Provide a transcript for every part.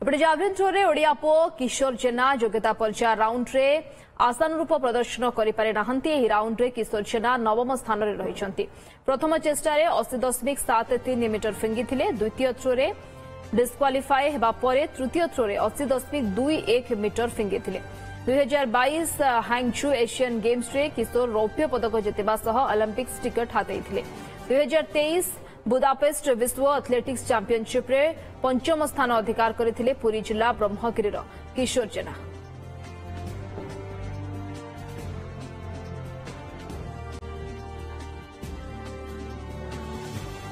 एपटे javelin throw रे ओडिया पो किशोर जेना योग्यता पर्याय राउंड रे आशानुरूप प्रदर्शन करिपारे नाहंती। एही राउंड रे किशोर जेना नवम स्थान रे रहिसंती। प्रथम चेष्टा रे 80.73 मीटर फिंगिथिले। द्वितीय थ्रो रे डिस्क्वालिफाई हेबा परे तृतीय थ्रो रे 80.21 मीटर फिंगिथिले। 2022 हांगझू एशियन गेम्स रे किशोर रौप्य पदक जितिबा सह ओलंपिक्स टिकट हातेइथिले। 2023 बुदापेस्ट विश्व एथलेटिक्स चैंपियनशिप रे पंचम स्थान अधिकार करथिले पुरी जिला ब्रह्मगिरीर Kishore Jena.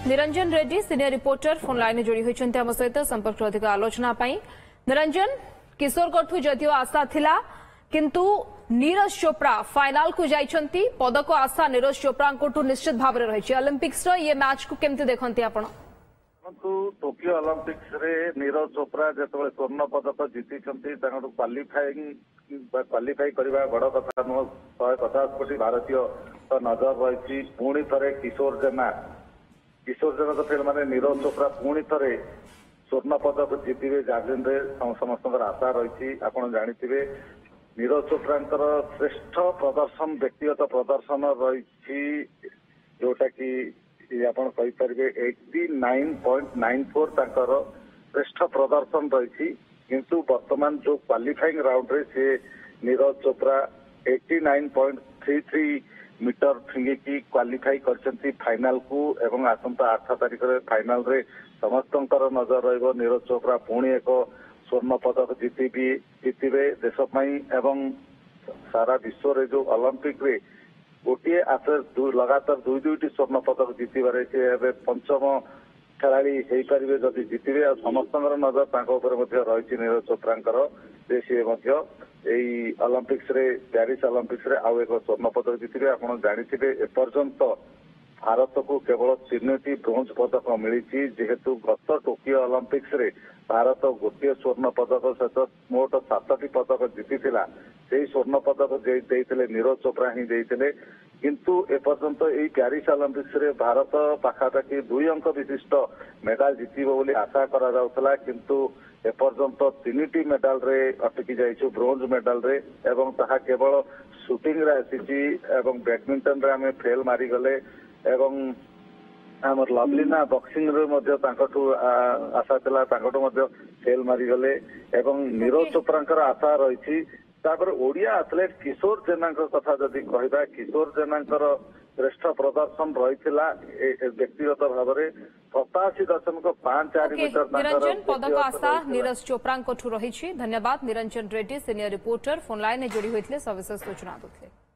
Niranjan Reddy senior reporter phone line जोड़ी होइछन्ते हम सहित संपर्क अधिक आलोचना पाई। निरंजन, किशोर कठू जदियो आशा थिला किंतु नीरज चोपड़ा फाइनल को जाइछन्ती। पदक आशा नीरज चोपड़ा को निश्चित भाव में रही। ओलंपिक्स ये मैच को केमती देखते आपण? टोकियो ओलंपिक्स रे नीरज चोपड़ा जो स्वर्ण पदक जीति क्वालिफाई करने बड़ कथा नुह। 150 कोटी भारतीय नजर रही। पुणी थे किशोर जेना तो फिर माने नीरज चोपड़ा पुणी थे स्वर्ण पदक जीतवे। जावलिन रे समस्त आशा रही। आप जानी नीरज चोपड़ा श्रेष्ठ प्रदर्शन व्यक्तिगत प्रदर्शन रही जोटा कि आपरे 89.94 श्रेष्ठ प्रदर्शन रही। किंतु वर्तमान जो क्वालिफाइंग राउंड रे से नीरज चोपड़ा 89.33 मीटर फिंगिकी क्वालिफाई करछंती फाइनल को। एवं आसंता 8 तारिख रे फाइनल रे समस्तंकर नजर रहिबो। नीरज चोपड़ा पुणी एक स्वर्ण पदक जीतवे देश एवं सारा विश्व रे जो ओलंपिक रे गोटे एथलीट लगातार दुईटी स्वर्ण पदक जीतवे से पंचम खेलाड़ी हो पारे जदि जीतवे। समस्त नजर रही नीरज चोपड़ा सी ओलंपिक्स रे पेरिस ओलंपिक्स रे आउ एक स्वर्ण पदक जीतवे। आप जानी एपर्यंत भारत को केवल 3टी ब्रोंज पदक मिली। जेहेतु गत टोकियो ओलंपिक्स रे भारत गोटे स्वर्ण पदक सहित मोट 7टी पदक जीति से स्वर्ण पदक नीरज चोपड़ा ही देते। किंतु एपर्यंत यही पेरिस ओलंपिक्स रे भारत पाखापाखि 2 अंक विशिष्ट मेडाल जीतब बोली आशा करा जाउथला। किंतु एपर्यंत 3टी मेडाल रे अटकी जाइछु ब्रोंज मेडाल रे। एवं ताहा केवल शूटिंग रे आसीची एवं बैडमिंटन रे हमें फेल मारी गले। एवं आमर लवलीना बॉक्सिंग रे मध्य तांकटू आशा थिला तांकटू फेल मारी गले। एवं नीरज चोपड़ा आशा रही। तापर ओडिया एथलीट किशोर जेना कथा जदि कहबा किशोर जेना श्रेष्ठ प्रदर्शन रही व्यक्तिगत भाव में 87.54 मीटर। निरंजन, पदक आशा नीरज चोपड़ा रही। धन्यवाद। Niranjan Reddy senior reporter phone line जोड़ी होते सविशेष सूचना देते।